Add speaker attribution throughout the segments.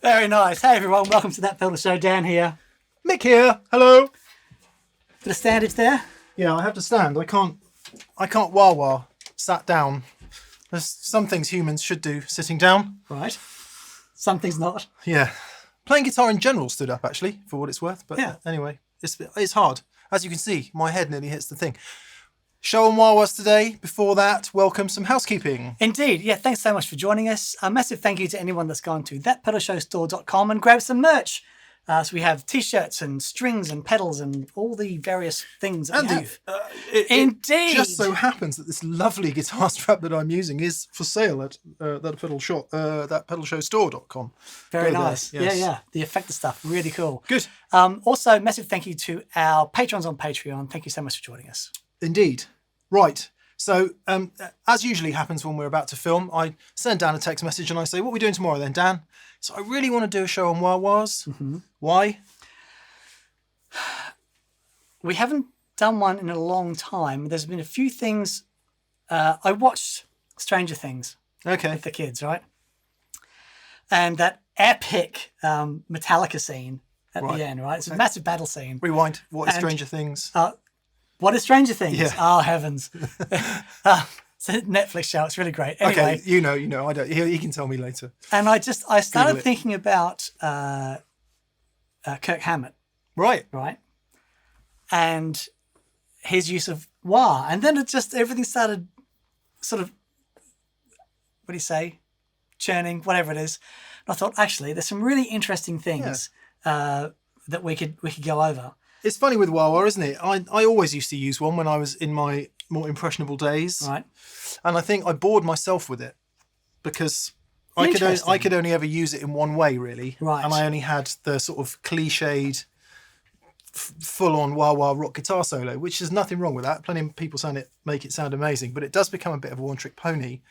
Speaker 1: Very nice. Hey everyone, welcome to That Pedal Show. Dan here.
Speaker 2: Mick here. Hello.
Speaker 1: Bit of standage there.
Speaker 2: Yeah, I have to stand. I can't wah wah sat down. There's some things humans should do sitting down.
Speaker 1: Right. Some things not.
Speaker 2: Yeah. Playing guitar in general stood up actually, for what it's worth. But
Speaker 1: yeah.
Speaker 2: Anyway, it's hard. As you can see, my head nearly hits the thing. Show and wah-wahs today. Before that, welcome some housekeeping.
Speaker 1: Indeed. Yeah, thanks so much for joining us. A massive thank you to anyone that's gone to thatpedalshowstore.com and grabbed some merch. So we have t-shirts and strings and pedals and all the various things that we have. Indeed.
Speaker 2: It just so happens that this lovely guitar strap that I'm using is for sale at thatpedalshowstore.com.
Speaker 1: Very nice. Yes. Yeah. The effective stuff. Really cool.
Speaker 2: Good.
Speaker 1: Also, massive thank you to our patrons on Patreon. Thank you so much for joining us.
Speaker 2: Indeed. Right. So, as usually happens when we're about to film, I send Dan a text message and I say, what are we doing tomorrow then, Dan? So I really want to do a show on wah-wahs.
Speaker 1: Mm-hmm.
Speaker 2: Why?
Speaker 1: We haven't done one in a long time. There's been a few things. I watched Stranger Things with the kids, right? And that epic Metallica scene at the end, right? It's a massive battle scene.
Speaker 2: Rewind. What is Stranger Things?
Speaker 1: What is Stranger Things?
Speaker 2: Yeah.
Speaker 1: Oh, heavens. It's a Netflix show. It's really great. Anyway,
Speaker 2: okay, you know. I don't. He can tell me later.
Speaker 1: And I started thinking about Kirk Hammett.
Speaker 2: Right.
Speaker 1: And his use of wah. And then everything started sort of, what do you say? Churning, whatever it is. And I thought, actually, there's some really interesting things that we could go over.
Speaker 2: It's funny with wah-wah, isn't it? I always used to use one when I was in my more impressionable days.
Speaker 1: Right.
Speaker 2: And I think I bored myself with it because I could only ever use it in one way, really.
Speaker 1: Right.
Speaker 2: And I only had the sort of cliched, full-on wah-wah rock guitar solo, which is nothing wrong with that. Plenty of people make it sound amazing, but it does become a bit of a one-trick pony.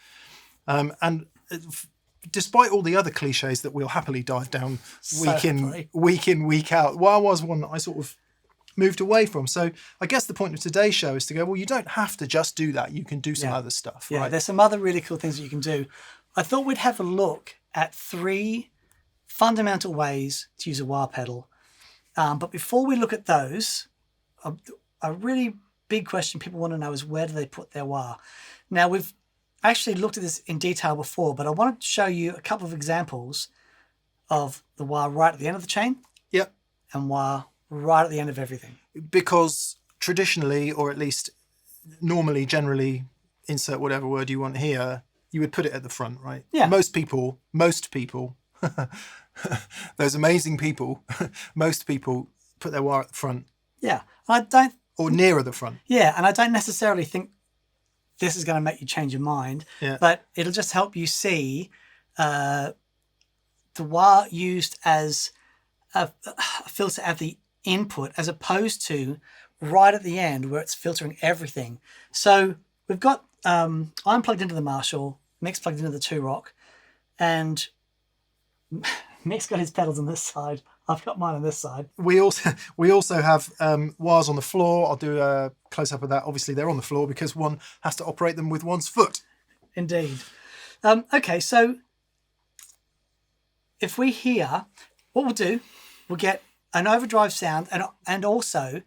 Speaker 2: Despite all the other cliches that we'll happily dive down week in, week out, wah-wah's one that I sort of moved away from. So I guess the point of today's show is to go, well, you don't have to just do that. You can do some other stuff.
Speaker 1: Yeah,
Speaker 2: right?
Speaker 1: There's some other really cool things that you can do. I thought we'd have a look at 3 fundamental ways to use a wah pedal. But before we look at those, a really big question people want to know is where do they put their wah? Now, we've actually looked at this in detail before, but I wanted to show you a couple of examples of the wah right at the end of the chain.
Speaker 2: Yep.
Speaker 1: And wah right at the end of everything.
Speaker 2: Because traditionally, or at least normally, generally, insert whatever word you want here, you would put it at the front, right?
Speaker 1: Yeah.
Speaker 2: Most people, those amazing people, most people put their wah at the front.
Speaker 1: Yeah.
Speaker 2: Or nearer the front.
Speaker 1: Yeah, and I don't necessarily think this is going to make you change your mind, but it'll just help you see the wah used as a filter at the input as opposed to right at the end where it's filtering everything. So we've got, I'm plugged into the Marshall, Mick's plugged into the 2-Rock, and Mick's got his pedals on this side. I've got mine on this side.
Speaker 2: We also have wahs on the floor. I'll do a close-up of that. Obviously, they're on the floor because one has to operate them with one's foot.
Speaker 1: Indeed. Okay, so if we hear, what we'll do, we'll get an overdrive sound, and also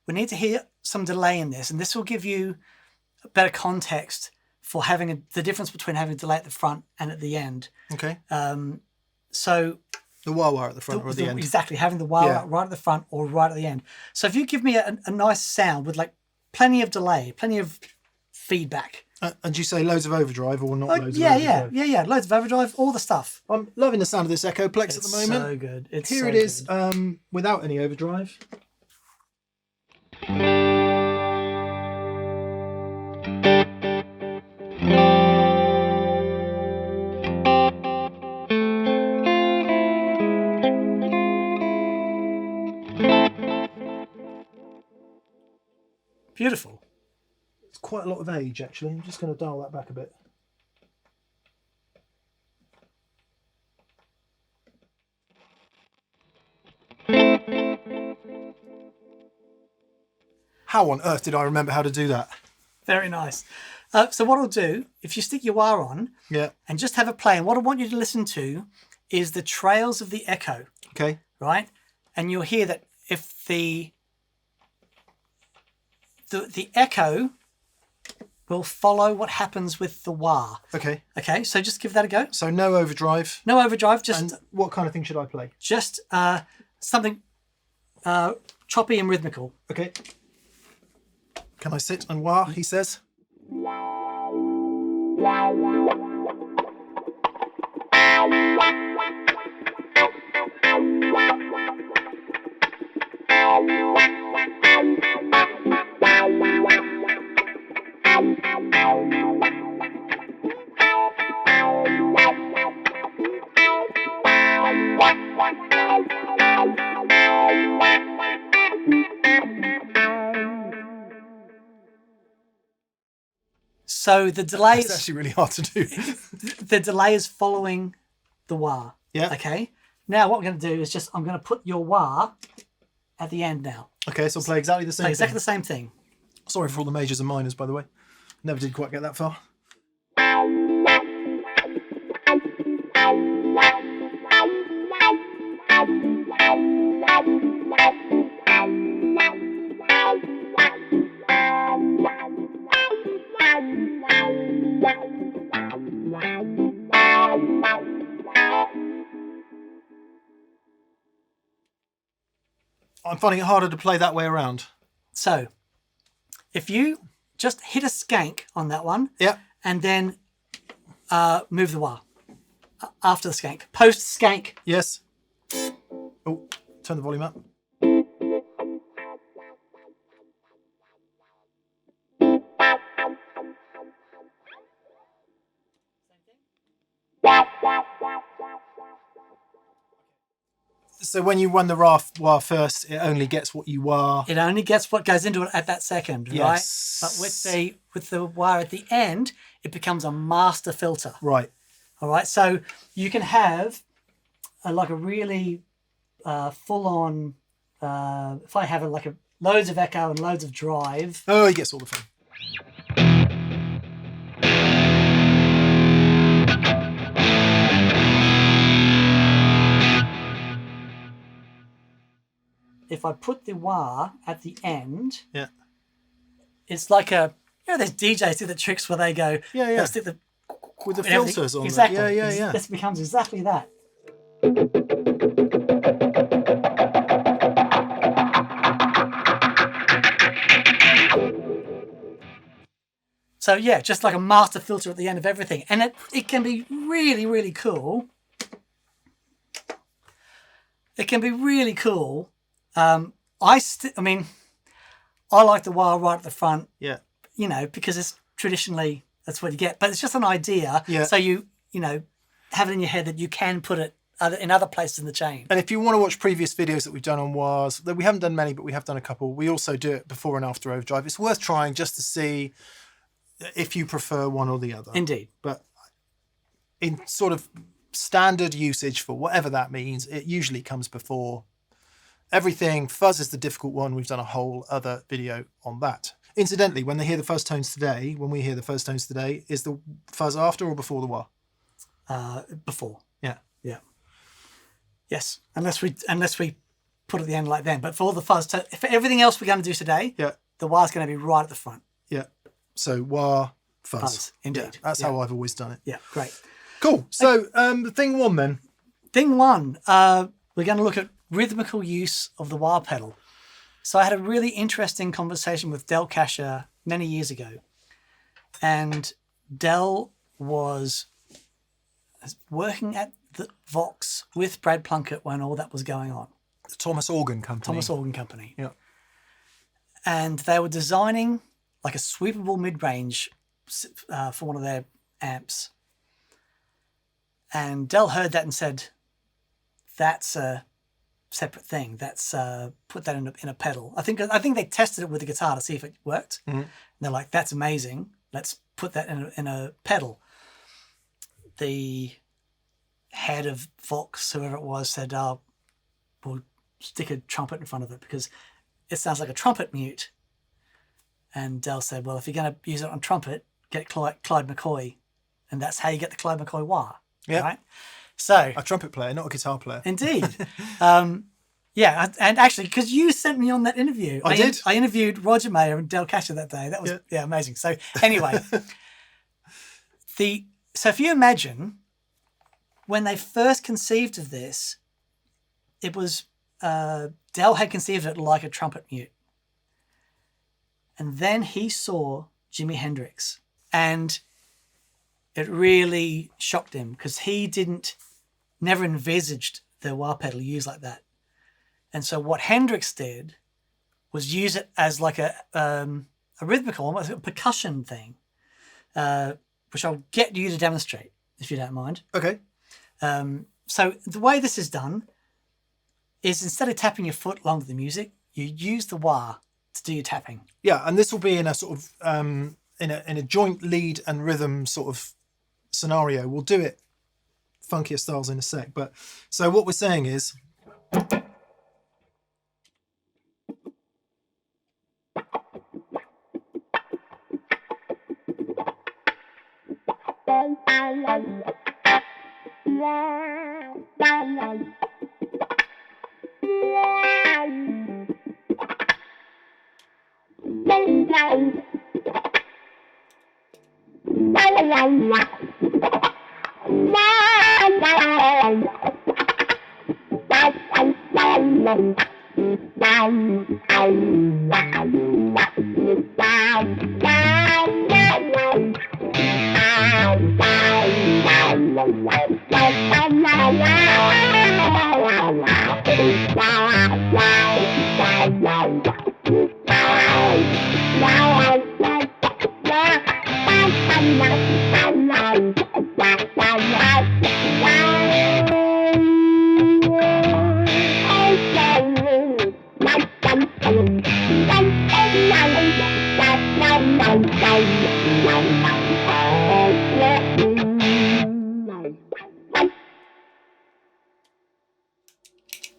Speaker 1: we need to hear some delay in this, and this will give you better context for having the difference between having a delay at the front and at the end.
Speaker 2: Okay.
Speaker 1: So
Speaker 2: the wah-wah at the front or at the end.
Speaker 1: Exactly, having the wah right at the front or right at the end. So if you give me a nice sound with like plenty of delay, plenty of feedback.
Speaker 2: And you say loads of overdrive or not loads of overdrive?
Speaker 1: Yeah. Loads of overdrive, all the stuff.
Speaker 2: I'm loving the sound of this Echoplex at the moment.
Speaker 1: It's so good.
Speaker 2: Here it is without any overdrive.
Speaker 1: Beautiful.
Speaker 2: It's quite a lot of age, actually. I'm just going to dial that back a bit. How on earth did I remember how to do that?
Speaker 1: Very nice. So what I'll do, if you stick your wah on and just have it play, and what I want you to listen to is the trails of the echo.
Speaker 2: Okay.
Speaker 1: Right? And you'll hear that if the echo will follow what happens with the wah.
Speaker 2: Okay.
Speaker 1: Okay, so just give that a go.
Speaker 2: So no overdrive.
Speaker 1: No overdrive, just...
Speaker 2: And what kind of thing should I play?
Speaker 1: Just something choppy and rhythmical.
Speaker 2: Okay. Can I sit and wah, he says?
Speaker 1: So the delay
Speaker 2: is actually really hard to do.
Speaker 1: The delay is following the wah.
Speaker 2: Yeah.
Speaker 1: Okay. Now what we're going to do is I'm going to put your wah at the end now.
Speaker 2: Okay, so I'll play exactly the same thing.
Speaker 1: Exactly the same thing.
Speaker 2: Sorry for all the majors and minors, by the way. Never did quite get that far. I'm finding it harder to play that way around.
Speaker 1: So, if you just hit a skank on that one, and then move the wah after the skank, post skank.
Speaker 2: Yes. Oh, turn the volume up. So when you run the wah first, it only gets what you wah.
Speaker 1: It only gets what goes into it at that second,
Speaker 2: yes.
Speaker 1: Right? But with the wah at the end, it becomes a master filter.
Speaker 2: Right.
Speaker 1: All right. So you can have like a really full-on. If I have loads of echo and loads of drive.
Speaker 2: Oh, he gets all the fun.
Speaker 1: If I put the wah at the end,
Speaker 2: it's
Speaker 1: like there's DJs do the tricks where they go, stick the
Speaker 2: with the filters on.
Speaker 1: Exactly.
Speaker 2: Yeah.
Speaker 1: This becomes exactly that. So just like a master filter at the end of everything, and it can be really, really cool. It can be really cool. I like the wah right at the front.
Speaker 2: Yeah.
Speaker 1: Because it's traditionally that's what you get, but it's just an idea.
Speaker 2: Yeah.
Speaker 1: So you have it in your head that you can put it in other places in the chain.
Speaker 2: And if you want to watch previous videos that we've done on wahs, we haven't done many, but we have done a couple. We also do it before and after overdrive. It's worth trying just to see if you prefer one or the other.
Speaker 1: Indeed.
Speaker 2: But in sort of standard usage for whatever that means, it usually comes before everything. Fuzz is the difficult one. We've done a whole other video on that. Incidentally, when we hear the fuzz tones today, is the fuzz after or before the wah?
Speaker 1: Before.
Speaker 2: Yeah.
Speaker 1: Yeah. Yes. Unless we put it at the end like then. But for all the fuzz, for everything else we're going to do today, the wah's going to be right at the front.
Speaker 2: Yeah. So wah, fuzz.
Speaker 1: Fuzz, indeed.
Speaker 2: Yeah, that's how I've always done it.
Speaker 1: Yeah, great.
Speaker 2: Cool. So thing one then.
Speaker 1: Thing one, we're going to look at rhythmical use of the wah pedal. So I had a really interesting conversation with Del Casher many years ago. And Del was working at the Vox with Brad Plunkett when all that was going on.
Speaker 2: The Thomas Organ Company.
Speaker 1: Yeah. And they were designing like a sweepable mid-range for one of their amps. And Del heard that and said, that's a separate thing. That's put that in a pedal. I think they tested it with the guitar to see if it worked. Mm-hmm. And they're like, that's amazing. Let's put that in a pedal. The head of Vox, whoever it was, said, we'll stick a trumpet in front of it because it sounds like a trumpet mute. And Del said, well, if you're going to use it on trumpet, get Clyde McCoy. And that's how you get the Clyde McCoy wah.
Speaker 2: Yeah.
Speaker 1: Right? So
Speaker 2: a trumpet player, not a guitar player.
Speaker 1: Indeed. Yeah, and actually, because you sent me on that interview.
Speaker 2: I did.
Speaker 1: I interviewed Roger Mayer and Del Casher that day. That was amazing. So anyway, so if you imagine when they first conceived of this, it was Del had conceived it like a trumpet mute. And then he saw Jimi Hendrix and it really shocked him because he never envisaged the wah pedal used like that. And so what Hendrix did was use it as like a rhythmical, almost a percussion thing, which I'll get you to demonstrate if you don't mind.
Speaker 2: Okay.
Speaker 1: So the way this is done is instead of tapping your foot along with the music, you use the wah to do your tapping.
Speaker 2: Yeah, and this will be in a sort of in a joint lead and rhythm sort of scenario. We'll do it funkier styles in a sec. But so what we're saying is.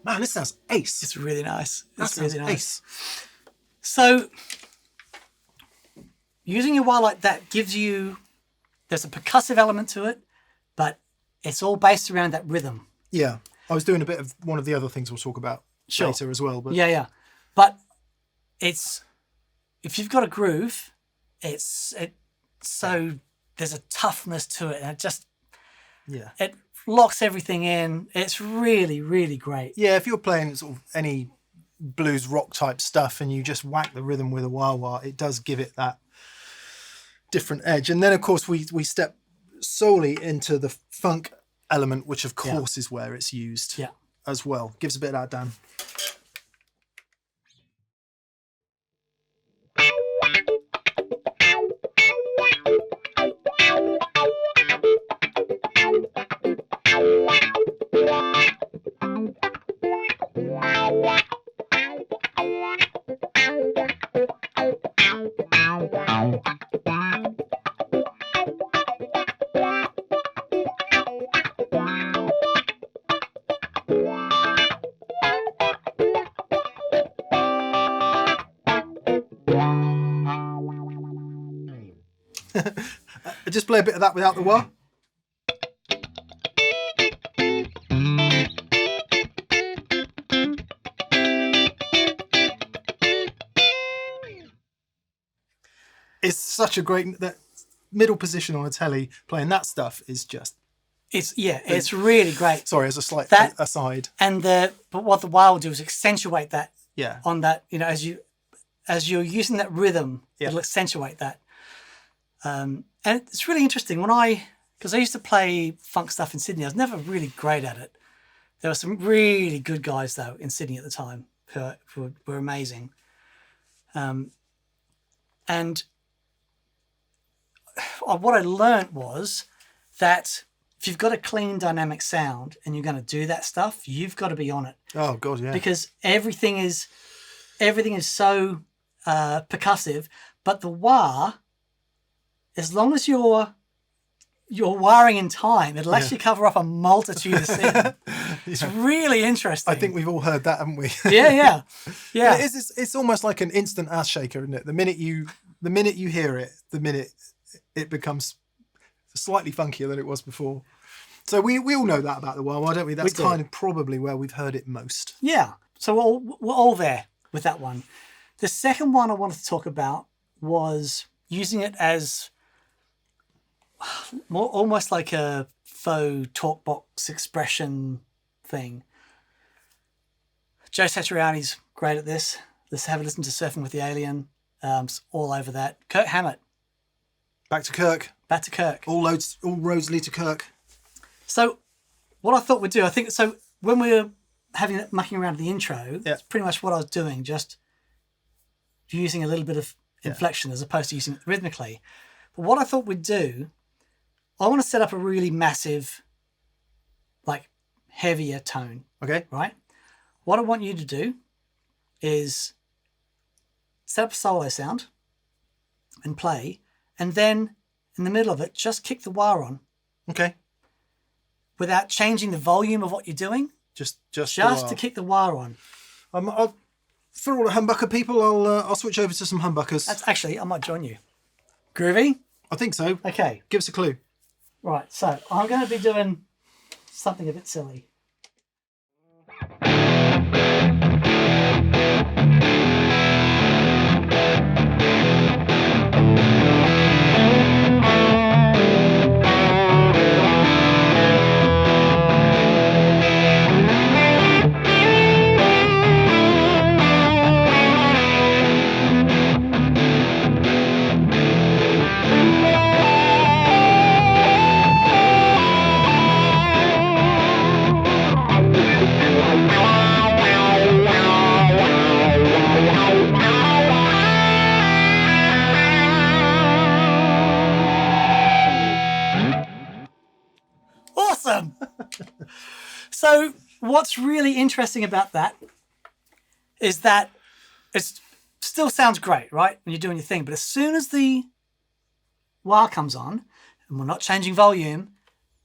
Speaker 2: Man, this sounds ace.
Speaker 1: It's really nice.
Speaker 2: It's really nice. Ace.
Speaker 1: So, using your wah like that gives you, there's a percussive element to it, but it's all based around that rhythm.
Speaker 2: Yeah. I was doing a bit of one of the other things we'll talk about later as well. But
Speaker 1: Yeah. But it's, if you've got a groove, so there's a toughness to it, and it locks everything in. It's really, really great.
Speaker 2: Yeah, if you're playing sort of any blues rock type stuff and you just whack the rhythm with a wah wah, it does give it that different edge. And then of course we step solely into the funk element, which of course is where it's used as well. Gives a bit of that, Dan. Just play a bit of that without the wah. It's such a great that middle position on a telly playing that stuff is just.
Speaker 1: It's really great.
Speaker 2: Sorry, as a slight aside.
Speaker 1: But what the wah will do is accentuate that.
Speaker 2: Yeah.
Speaker 1: On that, as you're using that rhythm, it'll accentuate that. And it's really interesting because I used to play funk stuff in Sydney. I was never really great at it. There were some really good guys though in Sydney at the time who were amazing. And what I learned was that if you've got a clean dynamic sound and you're going to do that stuff, you've got to be on it.
Speaker 2: Oh God, yeah.
Speaker 1: Because everything is so percussive, but the wah, as long as you're wiring in time, it'll actually cover up a multitude of things. It's really interesting.
Speaker 2: I think we've all heard that, haven't we?
Speaker 1: Yeah.
Speaker 2: It's almost like an instant ass shaker, isn't it? The minute you hear it, the minute it becomes slightly funkier than it was before. So we all know that about the wah, don't we? That's kind of probably where we've heard it most.
Speaker 1: Yeah. So we're all there with that one. The second one I wanted to talk about was using it as almost like a faux talk box expression thing. Joe Satriani's great at this. Let's have a listen to Surfing with the Alien. It's all over that. Kirk Hammett.
Speaker 2: Back to Kirk. All roads lead to Kirk.
Speaker 1: So what I thought we'd do, I think, so when we were having that mucking around the intro, that's pretty much what I was doing, just using a little bit of inflection as opposed to using it rhythmically. But what I thought we'd do, I want to set up a really massive, like, heavier tone.
Speaker 2: Okay.
Speaker 1: Right? What I want you to do is set up a solo sound and play, and then in the middle of it, just kick the wah on.
Speaker 2: Okay.
Speaker 1: Without changing the volume of what you're doing.
Speaker 2: Just
Speaker 1: to kick the wah on.
Speaker 2: For all the humbucker people, I'll switch over to some humbuckers.
Speaker 1: That's actually, I might join you. Groovy?
Speaker 2: I think so.
Speaker 1: Okay.
Speaker 2: Give us a clue.
Speaker 1: Right, so I'm going to be doing something a bit silly. Awesome! So what's really interesting about that is that it still sounds great, right? When you're doing your thing, but as soon as the wah comes on, and we're not changing volume,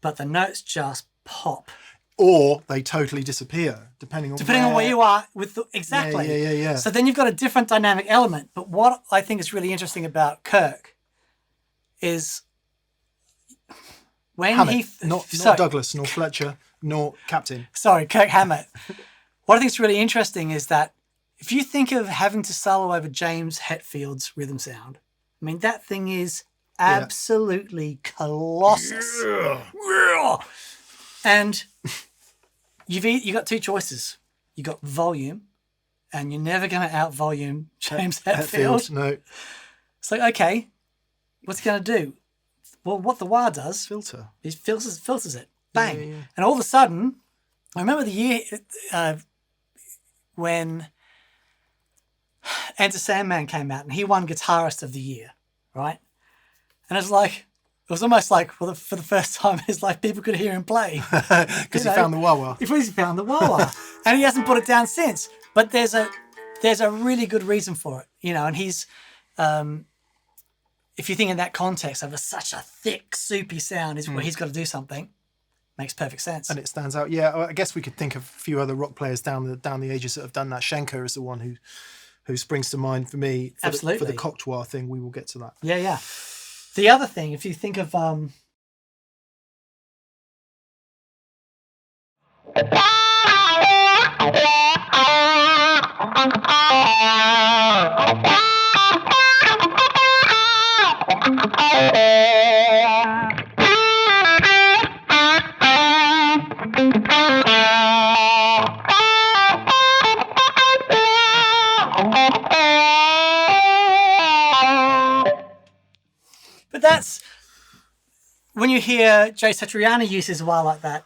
Speaker 1: but the notes just pop.
Speaker 2: Or they totally disappear, depending on
Speaker 1: where you are with exactly.
Speaker 2: Yeah.
Speaker 1: So then you've got a different dynamic element. But what I think is really interesting about Kirk is when
Speaker 2: Hammett, not Douglas, nor Fletcher, nor Captain.
Speaker 1: Sorry, Kirk Hammett. What I think is really interesting is that if you think of having to solo over James Hetfield's rhythm sound, I mean, that thing is absolutely colossus. Yeah. And you've got two choices. You got volume, and you're never going to out-volume James Hetfield.
Speaker 2: No.
Speaker 1: It's like, okay, what's he going to do? Well, what the wah does, he filters it. Bang. Yeah. And all of a sudden, I remember the year when Enter Sandman came out, and he won Guitarist of the Year, right? And it was almost like, for the first time, it's like people could hear him play.
Speaker 2: Because he found the wah-wah.
Speaker 1: He found the wah-wah. And he hasn't put it down since. But there's a really good reason for it, and he's, if you think in that context of such a thick, soupy sound is where he's got to do something, makes perfect sense.
Speaker 2: And it stands out. Yeah, I guess we could think of a few other rock players down the ages that have done that. Schenker is the one who springs to mind for me. For the cocked wah thing, we will get to that.
Speaker 1: Yeah. The other thing, if you think of But that's when you hear Jay Satriani use his wah like that.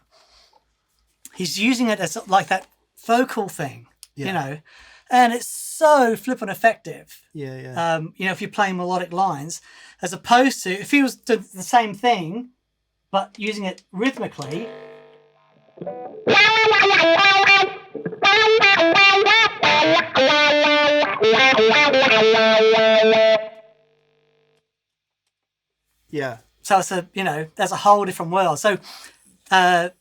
Speaker 1: He's using it as like that vocal thing, you know, and it's so flippin' effective.
Speaker 2: Yeah.
Speaker 1: You know, if you're playing melodic lines, as opposed to if he was doing the same thing but using it rhythmically.
Speaker 2: Yeah.
Speaker 1: So it's a, you know, there's a whole different world. So,
Speaker 2: Ergo,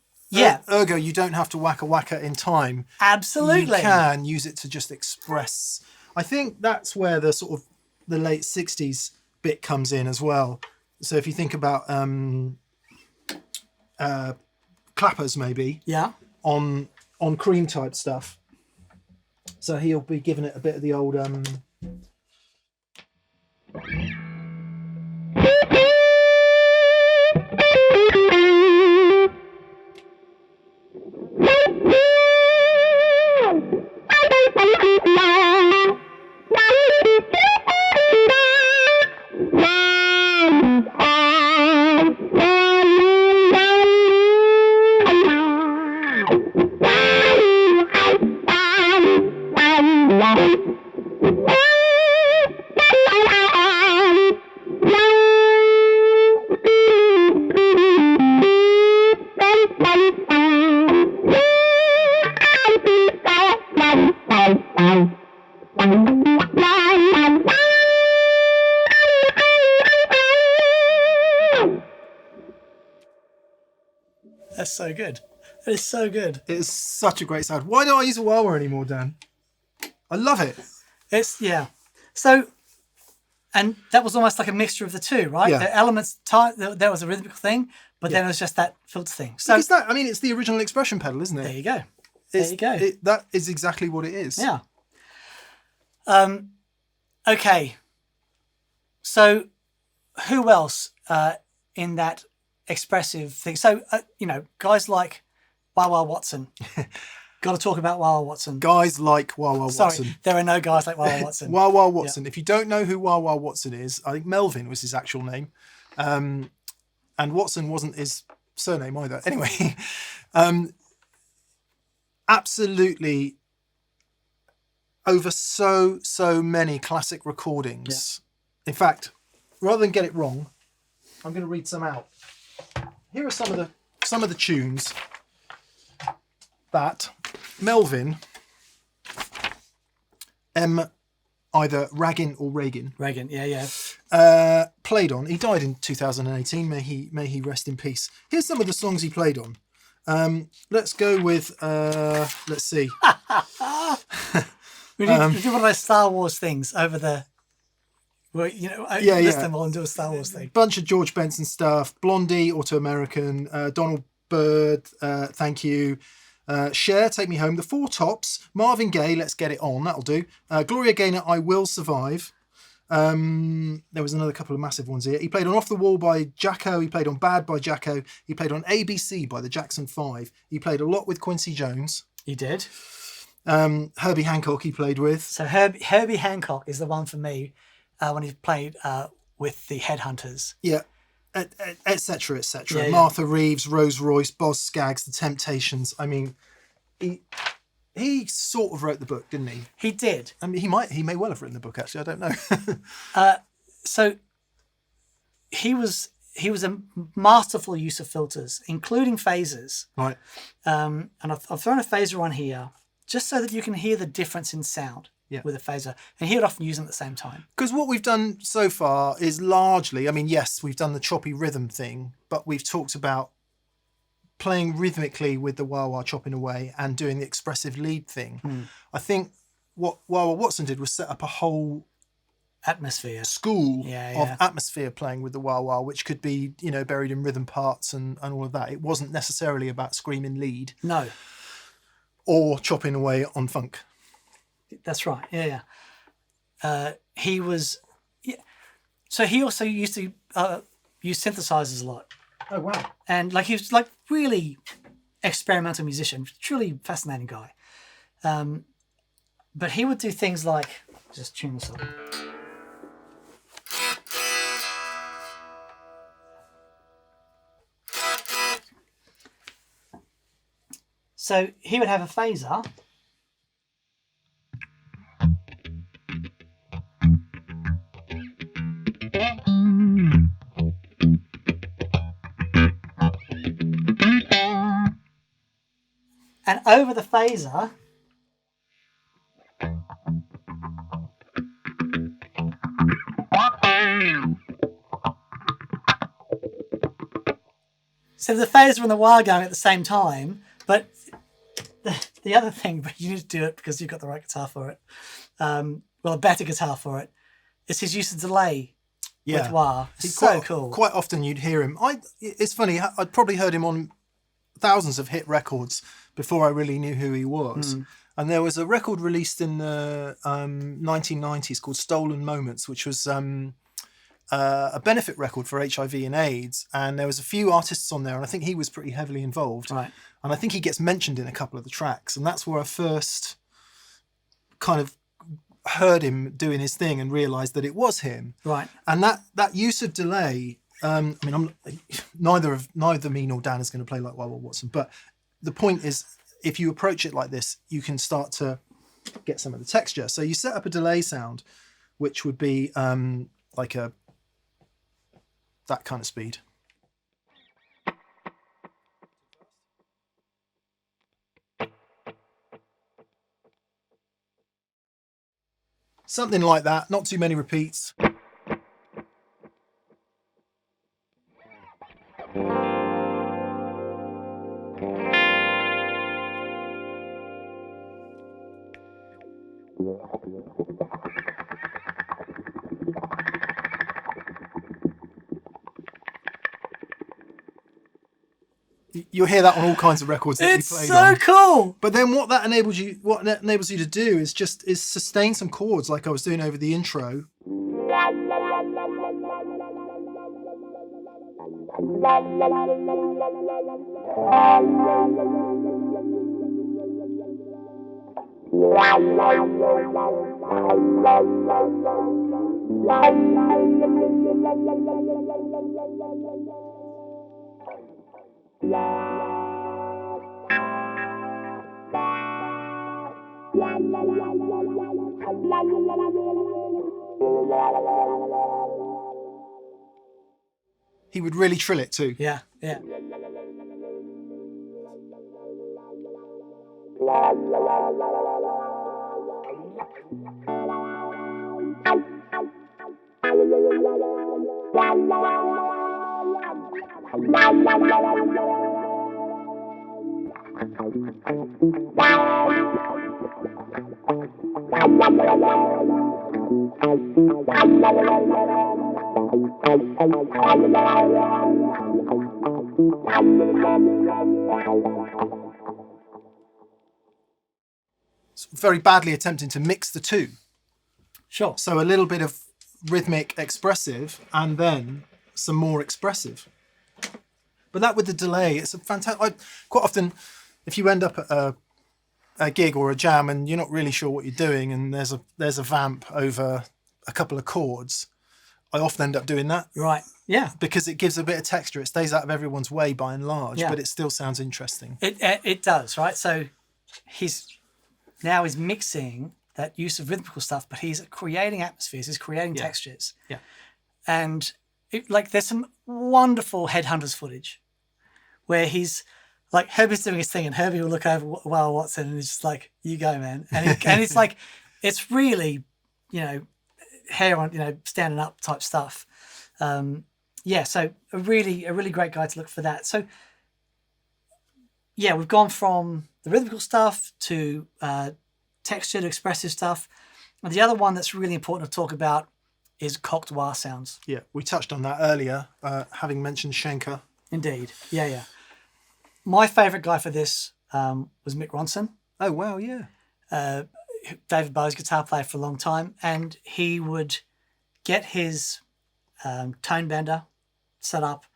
Speaker 2: you don't have to wacka-wacka in time.
Speaker 1: Absolutely.
Speaker 2: You can use it to just express. I think that's where the sort of the late 60s bit comes in as well. So if you think about clappers maybe on Cream type stuff. So he'll be giving it a bit of the old
Speaker 1: That's so good. It is so good.
Speaker 2: It is such a great sound. Why don't I use a wah-wah anymore, Dan? I love it.
Speaker 1: It's, So, and that was almost like a mixture of the two, right?
Speaker 2: Yeah.
Speaker 1: The elements, there was a rhythmical thing, but then it was just that filter thing. So
Speaker 2: because that, I mean, it's the original expression pedal, isn't it?
Speaker 1: there you go.
Speaker 2: That is exactly what it is.
Speaker 1: Yeah. Okay. So, who else in that expressive thing? So, you know, guys like Wah Wah Watson. Got to talk about Wah Wah Watson.
Speaker 2: Guys like Wah Wah Watson.
Speaker 1: Sorry, there are no guys like Wah Wah Watson.
Speaker 2: Wah Wah Watson. If you don't know who Wah Wah Watson is, I think Melvin was his actual name. And Watson wasn't his surname either. Anyway, absolutely over so many classic recordings. In fact, rather than get it wrong, I'm going to read some out. Here are some of the tunes that Melvin either Raggin or Reagan played on. He died in 2018. May he rest in peace. Here's some of the songs he played on. Let's go with let's see.
Speaker 1: We need to do one of those Star Wars things over the. Well, you know, list them all and do a Star Wars thing.
Speaker 2: Bunch of George Benson stuff. Blondie, Auto American. Donald Byrd, Thank You. Cher, Take Me Home. The Four Tops. Marvin Gaye, Let's Get It On. That'll do. Gloria Gaynor, I Will Survive. There was another couple of massive ones here. He played on Off the Wall by Jacko. He played on Bad by Jacko. He played on ABC by the Jackson 5. He played a lot with Quincy Jones.
Speaker 1: He did.
Speaker 2: Herbie Hancock he played with.
Speaker 1: So Herbie Hancock is the one for me when he played with the Headhunters.
Speaker 2: Yeah. Etc. etc. Martha Reeves, Rose Royce, Boz Scaggs, The Temptations. I mean, he sort of wrote the book, didn't he?
Speaker 1: He did.
Speaker 2: I mean, he may well have written the book, actually. I don't know.
Speaker 1: So he was a masterful use of filters, including phasers.
Speaker 2: Right.
Speaker 1: And I've thrown a phaser on here just so that you can hear the difference in sound with a phaser. And he would often use them at the same time.
Speaker 2: Because what we've done so far is largely, I mean, yes, we've done the choppy rhythm thing, but we've talked about playing rhythmically with the wah-wah chopping away and doing the expressive lead thing. I think what Wah Wah Watson did was set up a whole
Speaker 1: atmosphere
Speaker 2: school of atmosphere playing with the wah-wah, which could be, you know, buried in rhythm parts and all of that. It wasn't necessarily about screaming lead.
Speaker 1: No.
Speaker 2: Or chopping away on funk.
Speaker 1: That's right. He was. So he also used to use synthesizers a lot.
Speaker 2: Oh wow!
Speaker 1: And like he was like really experimental musician, truly fascinating guy. But he would do things like just tune this up. So he would have a phaser. And over the phaser, so the phaser and the wah going at the same time, but the other thing, but you need to do it because you've got the right guitar for it, well, a better guitar for it, is his use of delay with wah. It's so cool.
Speaker 2: Quite often you'd hear him. It's funny, I'd probably heard him on thousands of hit records before I really knew who he was. And there was a record released in the 1990s called Stolen Moments, which was a benefit record for HIV and AIDS. And there was a few artists on there, and I think he was pretty heavily involved.
Speaker 1: Right.
Speaker 2: And I think he gets mentioned in a couple of the tracks. And that's where I first kind of heard him doing his thing and realised that it was him.
Speaker 1: Right.
Speaker 2: And that use of delay, I mean, neither me nor Dan is going to play like Wah Wah Watson, but the point is, if you approach it like this, you can start to get some of the texture. So you set up a delay sound, which would be like that kind of speed. Something like that, not too many repeats. You'll hear that on all kinds of records that
Speaker 1: it's
Speaker 2: we played
Speaker 1: so
Speaker 2: on.
Speaker 1: cool.
Speaker 2: But then what that enables you to do is sustain some chords like I was doing over the intro. He would really trill it too.
Speaker 1: Yeah, yeah.
Speaker 2: It's very badly attempting to mix the two.
Speaker 1: Sure.
Speaker 2: So a little bit of rhythmic expressive and then some more expressive. But that with the delay, it's a fantastic. Quite often, if you end up at a gig or a jam and you're not really sure what you're doing, and there's a vamp over a couple of chords, I often end up doing that.
Speaker 1: Right. Yeah.
Speaker 2: Because it gives a bit of texture. It stays out of everyone's way by and large,
Speaker 1: Yeah.
Speaker 2: but it still sounds interesting.
Speaker 1: It does, right? So he's mixing that use of rhythmical stuff, but he's creating atmospheres, he's creating textures.
Speaker 2: Yeah.
Speaker 1: And there's some wonderful Headhunters footage where he's like, Herbie's doing his thing and Herbie will look over Wah Watson and he's just like, you go, man. And it's like, it's really, hair on, standing up type stuff. So a really great guy to look for that. So yeah, we've gone from the rhythmical stuff to textured expressive stuff. And the other one that's really important to talk about is cocked wah sounds.
Speaker 2: Yeah, we touched on that earlier, having mentioned Schenker.
Speaker 1: Indeed. Yeah. My favourite guy for this was Mick Ronson.
Speaker 2: Oh, wow, yeah.
Speaker 1: David Bowie's guitar player for a long time. And he would get his tone bender set up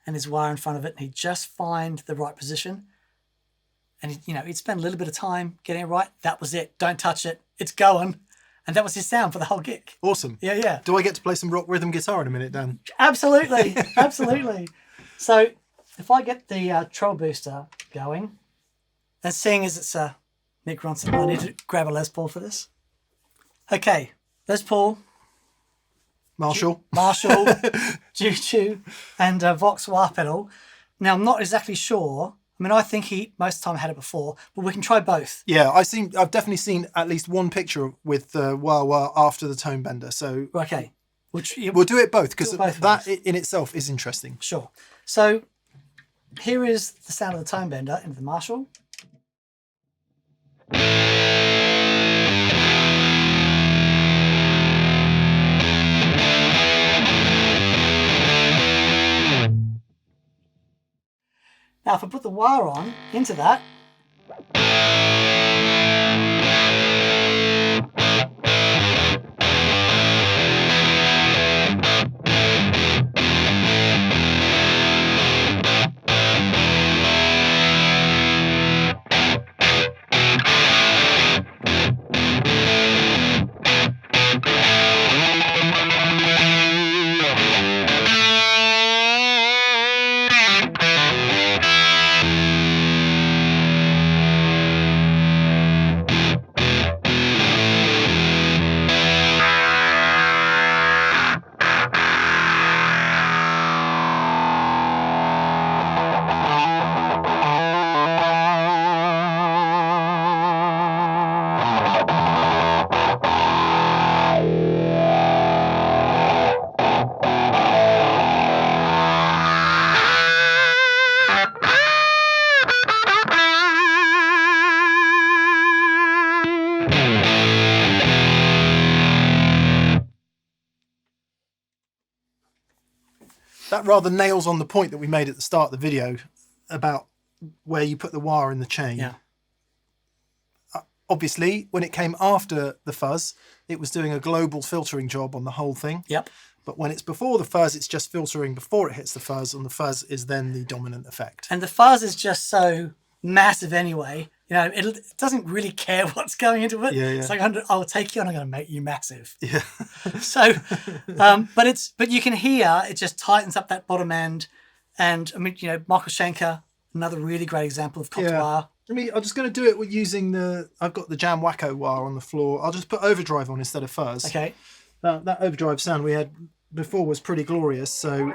Speaker 1: and his wire in front of it, and he'd just find the right position. And he'd spend a little bit of time getting it right. That was it. Don't touch it. It's going. And that was his sound for the whole gig.
Speaker 2: Awesome.
Speaker 1: Yeah.
Speaker 2: Do I get to play some rock rhythm guitar in a minute, Dan?
Speaker 1: Absolutely. Absolutely. So if I get the treble booster going, And seeing as it's a Mick Ronson, I need to grab a Les Paul for this. Okay, Les Paul,
Speaker 2: Marshall,
Speaker 1: Choo-Choo, and Vox Wah pedal. Now, I'm not exactly sure. I mean, I think he most of the time had it before, but we can try both.
Speaker 2: Yeah, I've definitely seen at least one picture with the wah wah after the tone bender. So
Speaker 1: okay,
Speaker 2: we'll do it both because that in itself is interesting.
Speaker 1: Sure. So here is the sound of the tone bender into the Marshall. Now, if I put the wah on into that,
Speaker 2: that rather nails on the point that we made at the start of the video about where you put the wah in the chain.
Speaker 1: yeah.
Speaker 2: Obviously, when it came after the fuzz, it was doing a global filtering job on the whole thing.
Speaker 1: Yep.
Speaker 2: But when it's before the fuzz, it's just filtering before it hits the fuzz, and the fuzz is then the dominant effect.
Speaker 1: And the fuzz is just so massive anyway. You know, it doesn't really care what's going into it.
Speaker 2: Yeah, yeah.
Speaker 1: It's like, I'll take you and I'm going to make you massive.
Speaker 2: Yeah.
Speaker 1: So, but you can hear it just tightens up that bottom end. And I mean, you know, Michael Schenker, another really great example of cocked wah.
Speaker 2: I mean, I'm just going to do it with using I've got the Jam Wahcko Wah on the floor. I'll just put overdrive on instead of fuzz.
Speaker 1: Okay.
Speaker 2: That overdrive sound we had before was pretty glorious. So,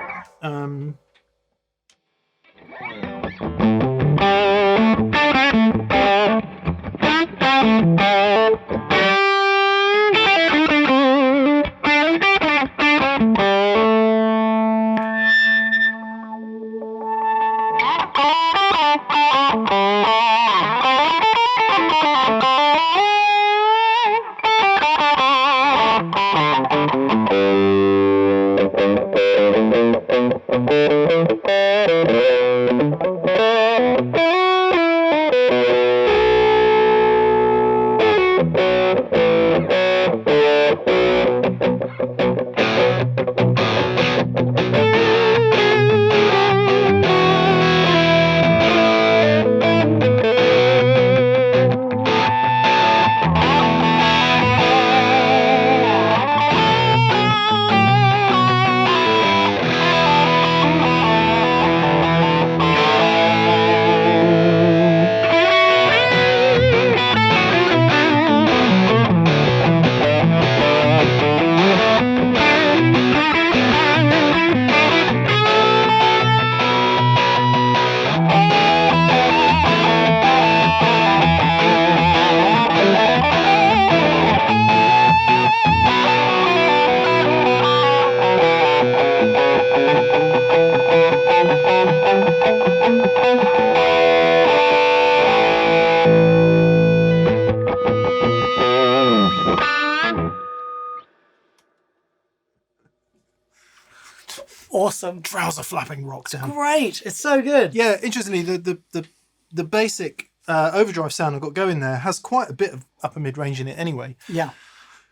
Speaker 1: Awesome.
Speaker 2: trouser flapping rock sound.
Speaker 1: Great. It's so good.
Speaker 2: Yeah, interestingly, the basic overdrive sound I've got going there has quite a bit of upper mid range in it anyway.
Speaker 1: Yeah.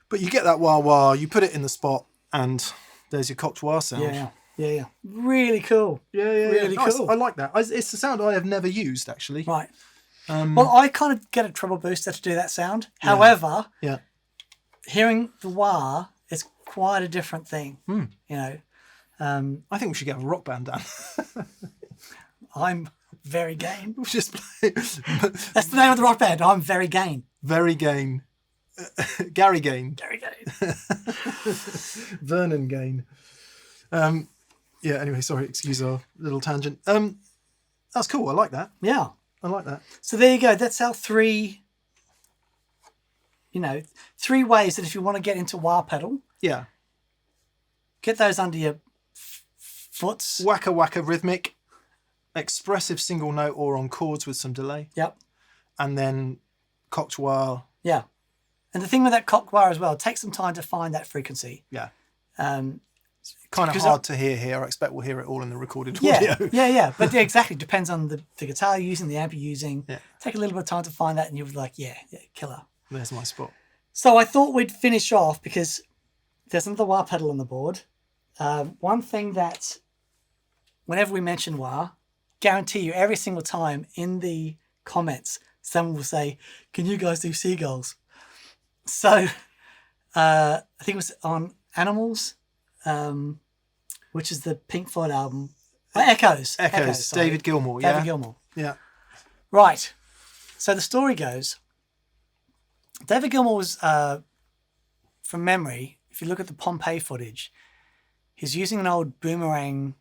Speaker 2: But you get that wah wah, you put it in the spot, and there's your cocked wah sound.
Speaker 1: Yeah. Really cool.
Speaker 2: Yeah.
Speaker 1: Really
Speaker 2: Nice.
Speaker 1: cool.
Speaker 2: I like that. It's a sound I have never used actually.
Speaker 1: Right. Well, I kind of get a treble booster to do that sound.
Speaker 2: Yeah.
Speaker 1: However,
Speaker 2: Yeah.
Speaker 1: hearing the wah is quite a different thing. You know.
Speaker 2: I think we should get a rock band done.
Speaker 1: I'm Very Gain.
Speaker 2: We'll just play.
Speaker 1: That's the name of the rock band. I'm Very Gain.
Speaker 2: Very Gain. Gary Gain.
Speaker 1: Gary Gain.
Speaker 2: Vernon Gain. Yeah, anyway, sorry, excuse our little tangent. That's cool. I like that.
Speaker 1: Yeah.
Speaker 2: I like that.
Speaker 1: So there you go. That's our three ways that if you want to get into wah pedal,
Speaker 2: Yeah.
Speaker 1: get those under your foots.
Speaker 2: Wacka-wacka rhythmic, expressive single note or on chords with some delay.
Speaker 1: Yep.
Speaker 2: And then cocked wah.
Speaker 1: Yeah. And the thing with that cocked wah as well, it takes some time to find that frequency.
Speaker 2: Yeah.
Speaker 1: Kind
Speaker 2: of hard to hear here. I expect we'll hear it all in the recorded audio.
Speaker 1: Yeah. But exactly, depends on the guitar you're using, the amp you're using.
Speaker 2: Yeah.
Speaker 1: Take a little bit of time to find that and you'll be like, yeah, killer.
Speaker 2: There's my spot.
Speaker 1: So I thought we'd finish off because there's another wah pedal on the board. One thing that whenever we mention wah, guarantee you every single time in the comments, someone will say, can you guys do Seagulls? So I think it was on Animals, which is the Pink Floyd album. Echoes.
Speaker 2: David Gilmour.
Speaker 1: David Gilmour.
Speaker 2: Yeah.
Speaker 1: Right. So the story goes, David Gilmour was, from memory, if you look at the Pompeii footage, he's using an old boomerang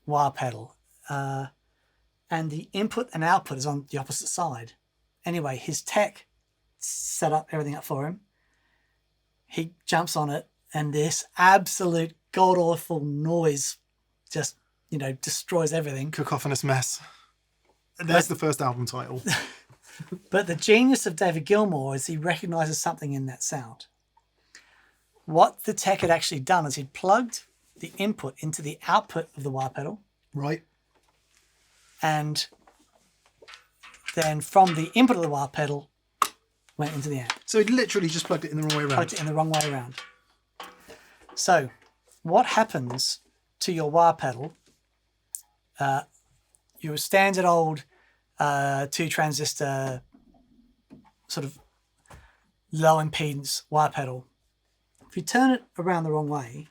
Speaker 1: wah pedal, and the input and output is on the opposite side. Anyway, his tech set up everything up for him. He jumps on it, and this absolute god-awful noise just, destroys everything.
Speaker 2: Cacophonous mess. That's the first album title.
Speaker 1: But the genius of David Gilmour is he recognises something in that sound. What the tech had actually done is he'd plugged the input into the output of the wah pedal.
Speaker 2: Right.
Speaker 1: And then from the input of the wah pedal went into the amp.
Speaker 2: So he literally just plugged it in the wrong way around.
Speaker 1: Plugged it in the wrong way around. So what happens to your wah pedal, your standard old 2-transistor sort of low impedance wah pedal, if you turn it around the wrong way,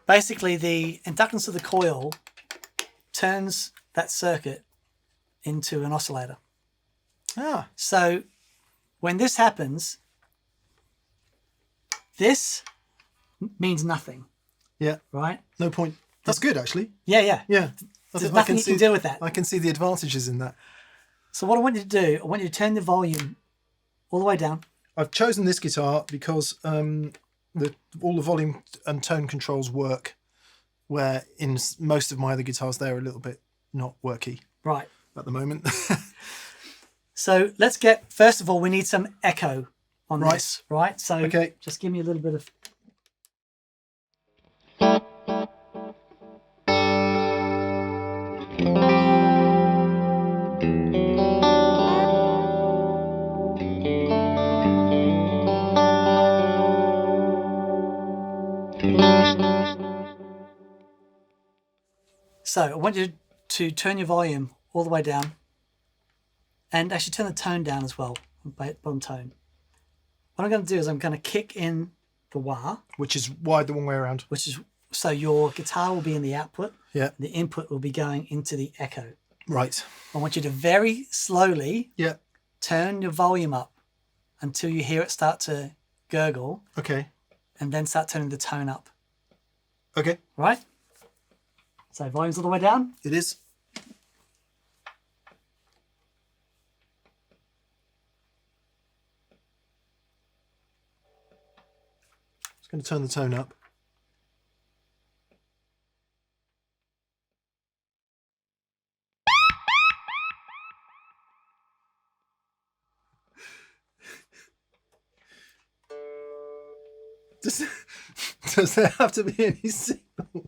Speaker 1: basically the inductance of the coil turns that circuit into an oscillator.
Speaker 2: Ah.
Speaker 1: So when this happens, this means nothing.
Speaker 2: Yeah.
Speaker 1: Right?
Speaker 2: No point. That's good, actually.
Speaker 1: Yeah.
Speaker 2: Yeah.
Speaker 1: There's nothing you can do with that.
Speaker 2: I can see the advantages in that.
Speaker 1: So what I want you to do, I want you to turn the volume all the way down.
Speaker 2: I've chosen this guitar because all the volume and tone controls work, where in most of my other guitars they're a little bit not worky.
Speaker 1: Right.
Speaker 2: At the moment.
Speaker 1: So let's get, first of all, we need some echo on this, right? So
Speaker 2: okay.
Speaker 1: Just give me a little bit of... So I want you to turn your volume all the way down and actually turn the tone down as well, bottom tone. What I'm going to do is I'm going to kick in the wah.
Speaker 2: Which is wide the wrong way around.
Speaker 1: So your guitar will be in the output.
Speaker 2: Yeah.
Speaker 1: The input will be going into the echo.
Speaker 2: Right.
Speaker 1: I want you to very slowly
Speaker 2: turn
Speaker 1: your volume up until you hear it start to gurgle.
Speaker 2: Okay.
Speaker 1: And then start turning the tone up.
Speaker 2: Okay.
Speaker 1: Right? So volume's all the way down.
Speaker 2: It is. Just going to turn the tone up. Does there have to be any signal?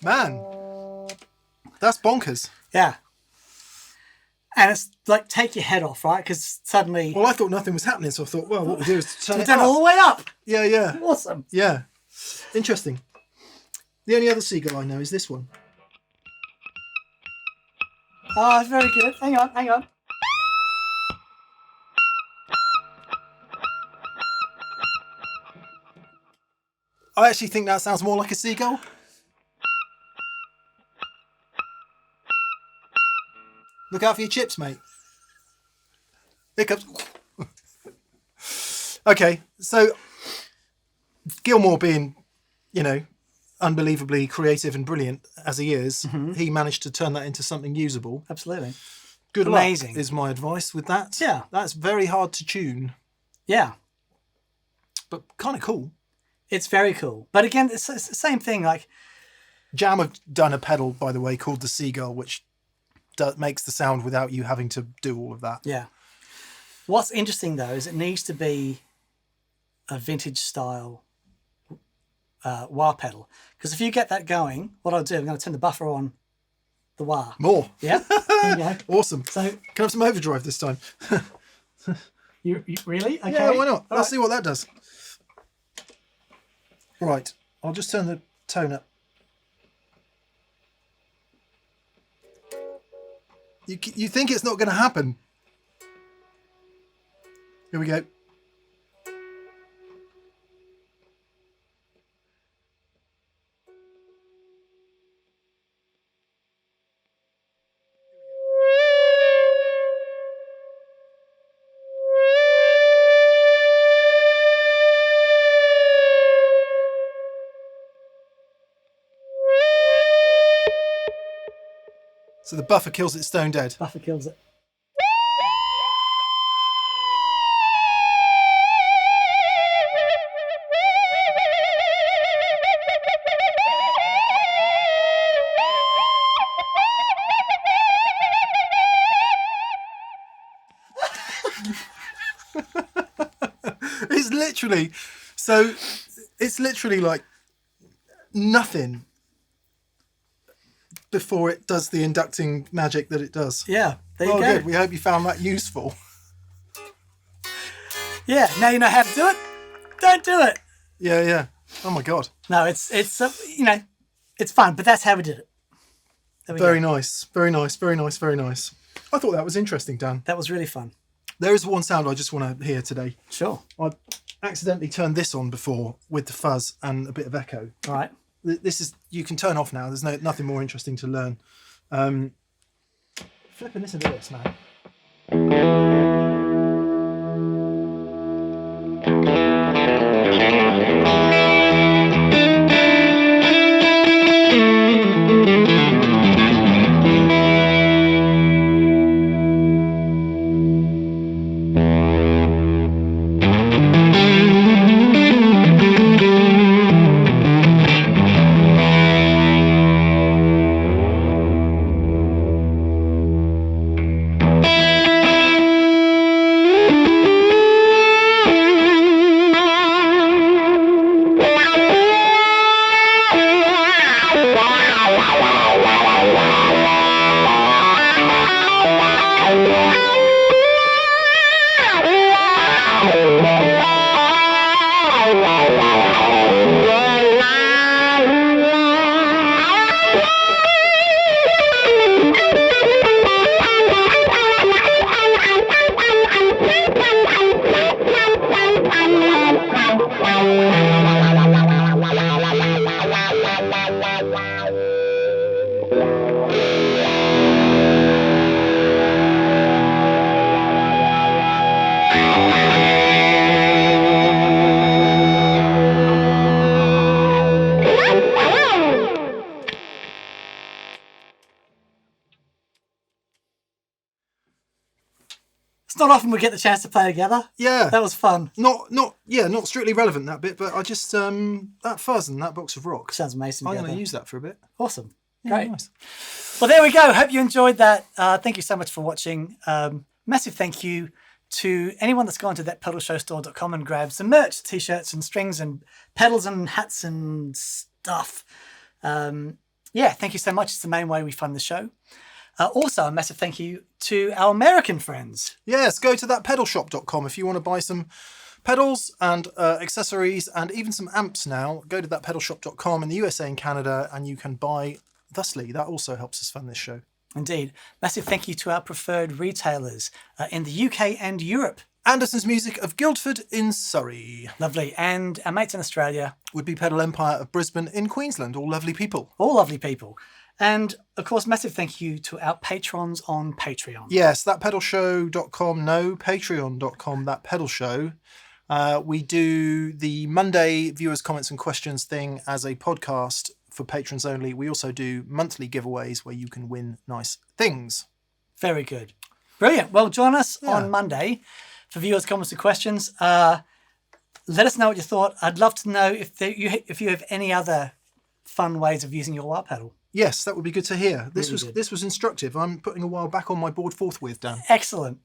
Speaker 2: Man, that's bonkers.
Speaker 1: Yeah. And it's like, take your head off, right? Because suddenly...
Speaker 2: Well, I thought nothing was happening, so I thought, well, what we'll do is turn it
Speaker 1: up. All the way up.
Speaker 2: Yeah, yeah.
Speaker 1: Awesome.
Speaker 2: Yeah. Interesting. The only other seagull I know is this one.
Speaker 1: Oh, it's very good. Hang on, hang on.
Speaker 2: I actually think that sounds more like a seagull. Look out for your chips, mate. Here comes. Okay, so Gilmour being, you know, unbelievably creative and brilliant as he is, he managed to turn that into something usable.
Speaker 1: Absolutely.
Speaker 2: Good
Speaker 1: Amazing.
Speaker 2: luck is my advice with that.
Speaker 1: Yeah.
Speaker 2: That's very hard to tune.
Speaker 1: Yeah.
Speaker 2: But kind of cool.
Speaker 1: It's very cool. But again, it's the same thing. Like,
Speaker 2: Jam have done a pedal, by the way, called the Seagull, which makes the sound without you having to do all of that.
Speaker 1: Yeah. What's interesting, though, is it needs to be a vintage style wah pedal. Because if you get that going, what I'll do, I'm going to turn the buffer on the wah.
Speaker 2: More.
Speaker 1: Yeah. There you go.
Speaker 2: Awesome.
Speaker 1: So,
Speaker 2: can I have some overdrive this time?
Speaker 1: you really? Okay.
Speaker 2: Yeah, why not?
Speaker 1: All
Speaker 2: Let's see what that does. Right. I'll just turn the tone up. You think it's not going to happen? Here we go. So the buffer kills it stone dead.
Speaker 1: Buffer kills it.
Speaker 2: It's literally like nothing before it does the inducting magic that it does.
Speaker 1: Yeah, there you go.
Speaker 2: Good. We hope you found that useful.
Speaker 1: Yeah, now you know how to do it. Don't do it.
Speaker 2: Yeah, yeah. Oh my God.
Speaker 1: No, it's you know, it's fun, but that's how we did it.
Speaker 2: Very nice. Very nice. Very nice. Very nice. I thought that was interesting, Dan.
Speaker 1: That was really fun.
Speaker 2: There is one sound I just want to hear today.
Speaker 1: Sure.
Speaker 2: I accidentally turned this on before with the fuzz and a bit of echo.
Speaker 1: All right.
Speaker 2: This is, you can turn off now. There's nothing more interesting to learn. Flipping listen to this, man.
Speaker 1: Not often we get the chance to play together.
Speaker 2: Yeah,
Speaker 1: that was fun.
Speaker 2: Not strictly relevant, that bit, but I just that fuzz and that box of rock
Speaker 1: sounds amazing.
Speaker 2: I'm going to use that for a bit.
Speaker 1: Awesome,
Speaker 2: yeah,
Speaker 1: great.
Speaker 2: Nice.
Speaker 1: Well, there we go. Hope you enjoyed that. Thank you so much for watching. Massive thank you to anyone that's gone to thatpedalshowstore.com and grabbed some merch, t-shirts and strings and pedals and hats and stuff. You Yeah, thank you so much. It's the main way we fund the show. Also, a massive thank you to our American friends.
Speaker 2: Yes, go to thatpedalshop.com if you want to buy some pedals and accessories and even some amps now. Go to thatpedalshop.com in the USA and Canada and you can buy thusly. That also helps us fund this show.
Speaker 1: Indeed. Massive thank you to our preferred retailers in the UK and Europe.
Speaker 2: Anderson's Music of Guildford in Surrey.
Speaker 1: Lovely. And our mates in Australia.
Speaker 2: Would Be Pedal Empire of Brisbane in Queensland. All lovely people.
Speaker 1: All lovely people. And, of course, massive thank you to our patrons on Patreon.
Speaker 2: Yes, thatpedalshow.com. No, patreon.com, That Pedal Show. We do the Monday viewers' comments and questions thing as a podcast for patrons only. We also do monthly giveaways where you can win nice things.
Speaker 1: Very good. Brilliant. Well, join us on Monday for viewers' comments and questions. Let us know what you thought. I'd love to know if you have any other fun ways of using your wah pedal.
Speaker 2: Yes, that would be good to hear. This
Speaker 1: Really
Speaker 2: was instructive. I'm putting a wah back on my board forthwith, Dan.
Speaker 1: Excellent.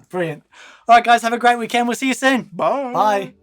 Speaker 1: Brilliant. All right, guys, have a great weekend. We'll see you soon.
Speaker 2: Bye.
Speaker 1: Bye.